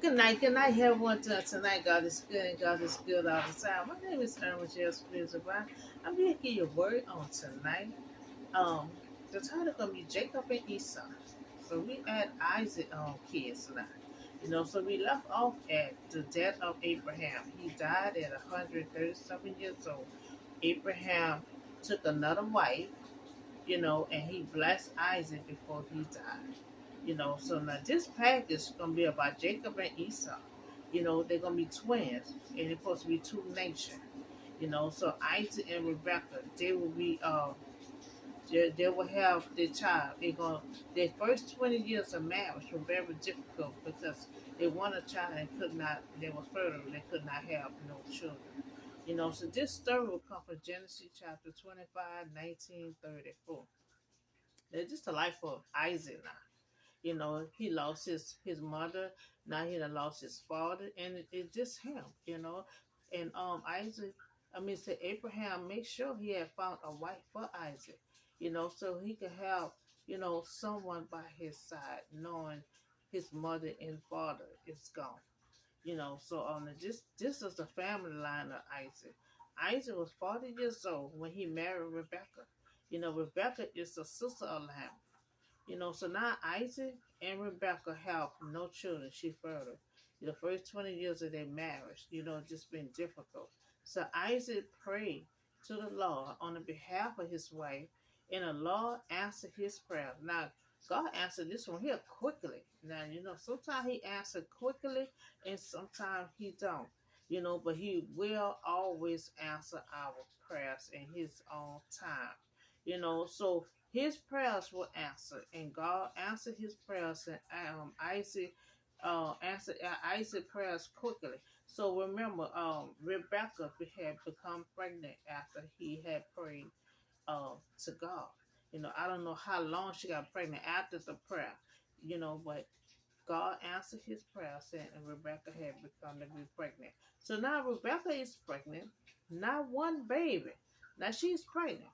Good night, everyone. Tonight, God is good and God is good all the time. My name is Erwin J. Spears. I'm here to give you a word on tonight. Um, the title gonna be Jacob and Esau. So we add Isaac kids now. So we left off at the death of Abraham. He died at 137 years old. Abraham took another wife, and he blessed Isaac before he died. So now this package is gonna be about Jacob and Esau. They're gonna be twins, and they're supposed to be two nations. So Isaac and Rebecca, they will be they will have their child. Their first 20 years of marriage were very difficult because they wanted a child and could not. They were fertile. They could not have no children. So this story will come from Genesis chapter 25, 1934. It's just the life of Isaac now. He lost his mother. Now he done lost his father, and it's just him. And Isaac, say Abraham, make sure he had found a wife for Isaac. So he could have someone by his side, knowing his mother and father is gone. So this is the family line of Isaac. Isaac was 40 years old when he married Rebecca. Rebecca is the sister of Lamb. So now Isaac and Rebecca have no children. She fertile. The first 20 years of their marriage, just been difficult. So Isaac prayed to the Lord on the behalf of his wife, and the Lord answered his prayer. Now, God answered this one here quickly. Now, sometimes he answered quickly and sometimes he don't. But he will always answer our prayers in his own time. So his prayers were answered, and God answered his prayers, and Isaac answered Isaac's prayers quickly. So remember, Rebecca had become pregnant after he had prayed to God. I don't know how long she got pregnant after the prayer, but God answered his prayers, and Rebecca had become to be pregnant. So now Rebecca is pregnant, not one baby. Now she's pregnant.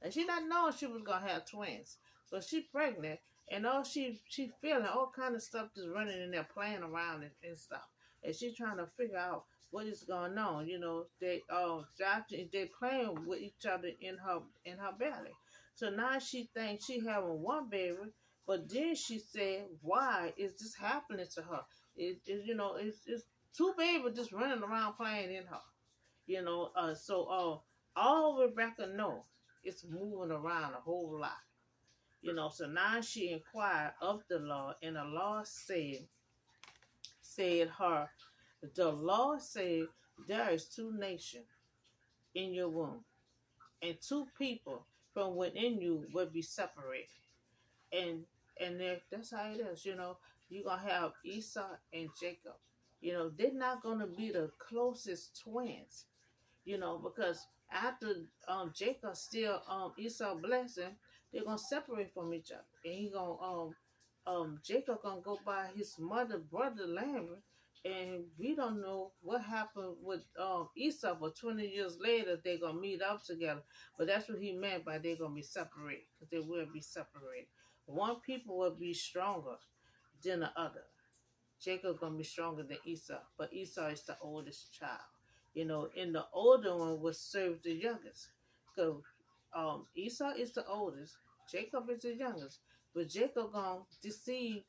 And she not knowing she was gonna have twins. But she pregnant and all she feeling all kind of stuff just running in there playing around and stuff. And she trying to figure out what is going on. They playing with each other in her belly. So now she thinks she having one baby, but then she said, why is this happening to her? It's two babies just running around playing in her. All Rebecca know is moving around a whole lot. So now she inquired of the Lord, and the Lord said, there is two nations in your womb, and two people from within you will be separated. And that's how it is. You're gonna have Esau and Jacob. They're not gonna be the closest twins. Because after Jacob still Esau blessing, they're gonna separate from each other, and he gonna Jacob gonna go by his mother brother Laban, and we don't know what happened with Esau. But 20 years later, they're gonna meet up together. But that's what he meant by they're gonna be separated, because they will be separated. One people will be stronger than the other. Jacob gonna be stronger than Esau, but Esau is the oldest child. And the older one will serve the youngest. Because Esau is the oldest, Jacob is the youngest, but Jacob gonna deceive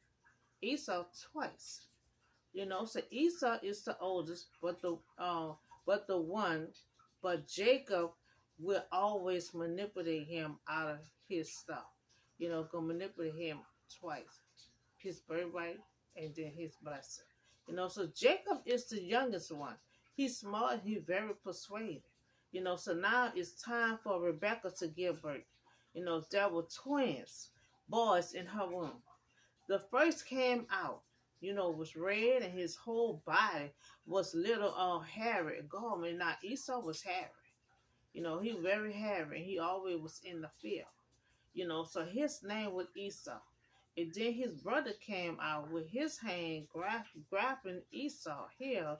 Esau twice. So Esau is the oldest, but the one, but Jacob will always manipulate him out of his stuff. Gonna manipulate him twice, his birthright and then his blessing. So Jacob is the youngest one. He's smart, he's very persuaded. So now it's time for Rebecca to give birth. There were twins, boys in her womb. The first came out, was red, and his whole body was little hairy. God, now Esau was hairy. He very hairy, and he always was in the field. So his name was Esau. And then his brother came out with his hand grabbing Esau here.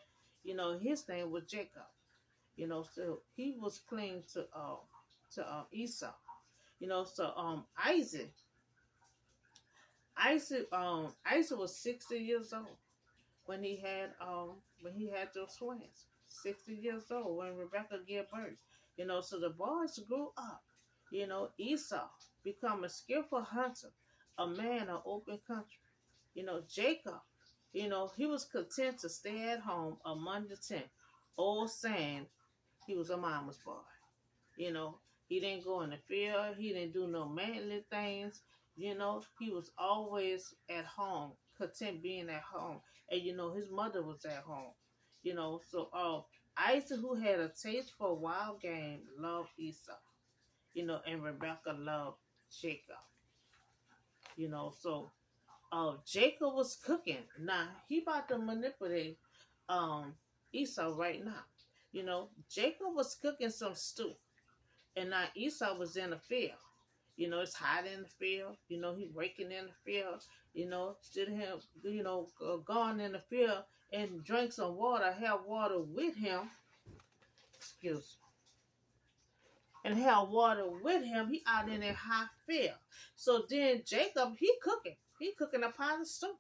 His name was Jacob. So he was clinging to Esau. So Isaac was 60 years old. when he had those twins, 60 years old when Rebecca gave birth. So the boys grew up. Esau become a skillful hunter, a man of open country. Jacob, he was content to stay at home among the tent, old saying he was a mama's boy. You know, he didn't go in the field. He didn't do no manly things. He was always at home, content being at home. And his mother was at home. So Isaac, who had a taste for wild game, loved Esau. And Rebecca loved Jacob. So Jacob was cooking. Now he about to manipulate um Esau right now. Jacob was cooking some stew. And now Esau was in the field. It's hot in the field. He working in the field. Still him, gone in the field and drink some water, have water with him. Excuse me. And have water with him. He out in that hot field. So then Jacob, he cooking. He cooking a pot of stew.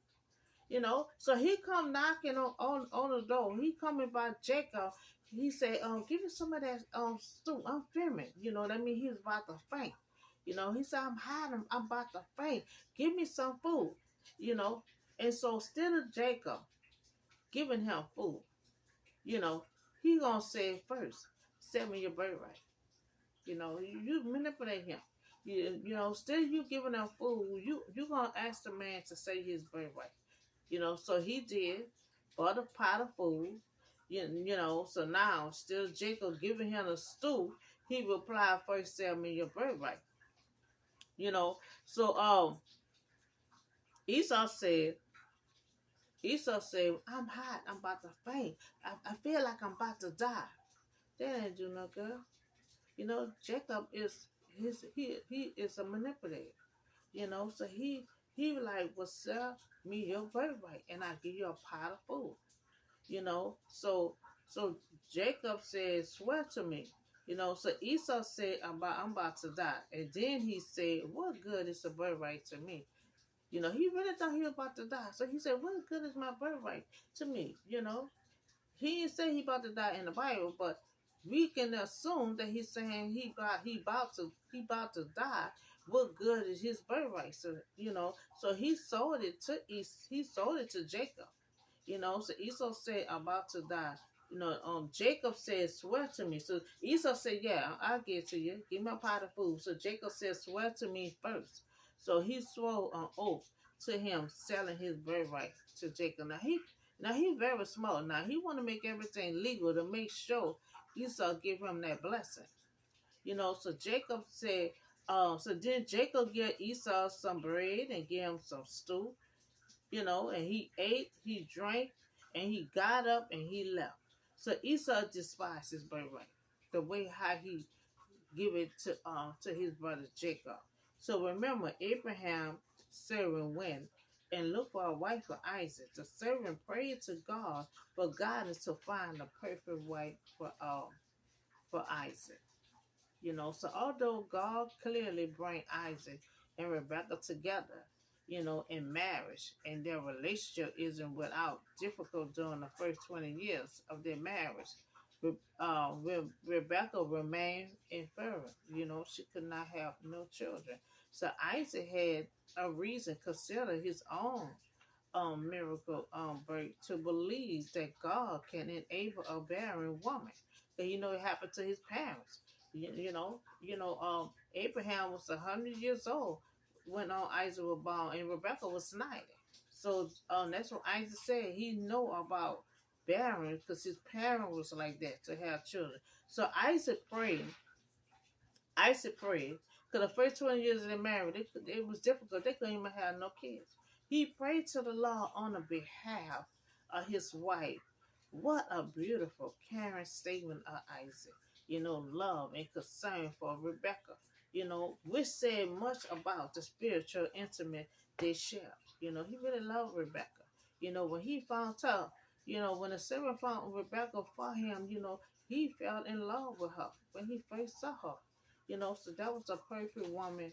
So he come knocking on the door. He coming by Jacob. He say, give me some of that stew. I'm fearing. That mean he's about to faint. He said, I'm hiding, I'm about to faint. Give me some food. And so instead of Jacob giving him food, you know, he gonna say first, send me your birthright. You manipulate him. Still you giving him food, you gonna ask the man to say his birthright. So he did, bought a pot of food. So now still Jacob giving him a stew. He replied first, sell me your birthright. You know, so Esau said, I'm hot, I'm about to faint. I feel like I'm about to die. That ain't do no good. Jacob is he is a manipulator. So he like, well, sell me your birthright and I give you a pot of food. So Jacob said, swear to me. So Esau said, I'm about to die. And then he said, what good is a birthright to me? He really thought he was about to die. So he said, what good is my birthright to me? He didn't say he about to die in the Bible, but we can assume that he's saying he about to die. What good is his birthright? So he sold it to Jacob. So Esau said, about to die. Jacob said, swear to me. So Esau said, yeah, I'll give it to you. Give me a pot of food. So Jacob said, swear to me first. So he swore an oath to him, selling his birthright to Jacob. Now he very smart. Now he want to make everything legal to make sure Esau give him that blessing. So Jacob said, so then Jacob gave Esau some bread and gave him some stew. And he ate, he drank, and he got up and he left. So Esau despised his birthright, the way how he give it to his brother Jacob. So remember, Abraham servant went and looked for a wife for Isaac. The servant prayed to God for guidance to find the perfect wife for Isaac. So although God clearly bring Isaac and Rebecca together, in marriage, and their relationship isn't without difficult during the first 20 years of their marriage, Rebecca remained infertile. She could not have no children. So Isaac had a reason to consider his own miracle birth to believe that God can enable a barren woman. And it happened to his parents. Abraham was 100 years old when Isaac was born, and Rebecca was 90. So that's what Isaac said. He know about barren because his parent was like that to have children. So Isaac prayed, because the first 20 years of their marriage, it was difficult. They couldn't even have no kids. He prayed to the Lord on the behalf of his wife. What a beautiful, caring statement of Isaac. Love and concern for Rebecca. Which said much about the spiritual intimate they share. He really loved Rebecca. When he found out, when the servant found Rebecca for him, he fell in love with her when he first saw her. So that was a perfect woman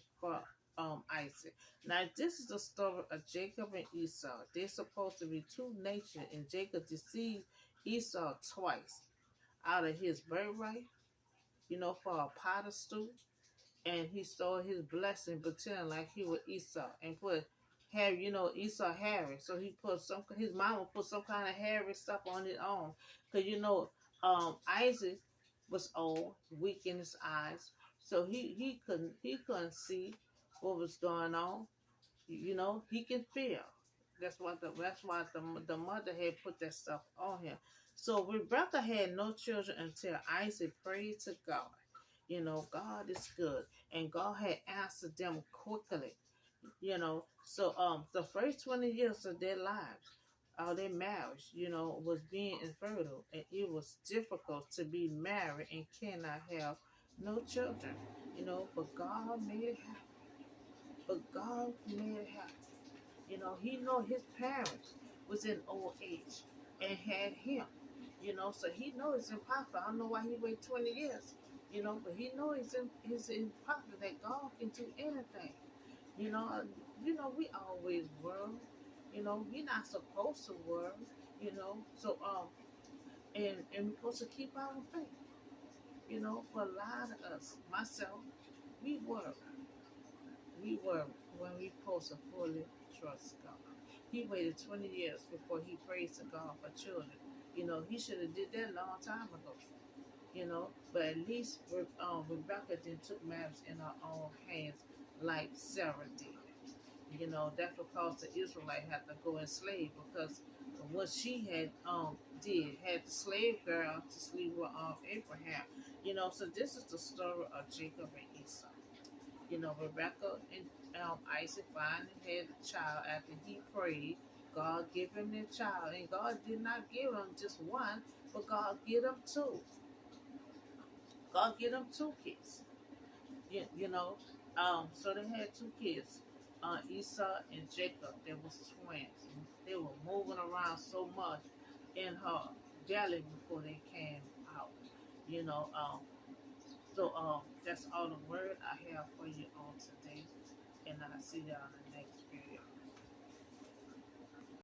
Isaac. Now this is the story of Jacob and Esau. They're supposed to be two nations, and Jacob deceived Esau twice out of his birthright, for a pot of stew, and he stole his blessing, pretending like he was Esau, and put Harry, Esau Harry. So he put his mama put some kind of Harry stuff on his arm, cause Isaac was old, weak in his eyes, so he couldn't see what was going on. He can feel. That's why the mother had put that stuff on him. So Rebecca had no children until Isaac prayed to God. God is good, and God had answered them quickly. So the first 20 years of their lives, their marriage, was being infertile, and it was difficult to be married and cannot have no children. But God made it happen. But God made it happen. He know his parents was in old age and had him. So he know it's impossible. I don't know why he waited 20 years. But he know it's impossible that God can do anything. You know, uh, we always worry. We not supposed to worry. So and we're supposed to keep our faith. For a lot of us, myself, we worry. We were when we supposed to fully trust God. He waited 20 years before he prayed to God for children. He should have did that a long time ago. But at least Rebecca then took matters in her own hands like Sarah did. That's because the Israelite had to go enslaved because what she had the slave girl to sleep with Abraham. So this is the story of Jacob and Esau. Rebecca and Isaac finally had a child after he prayed. God gave him the child, and God did not give him just one, but God gave him two. God gave him two kids. You, you know, so they had two kids, Esau and Jacob. They was twins. They were moving around so much in her belly before they came out. You know, that's all the word I have for you on today, and I'll see y'all in the next video.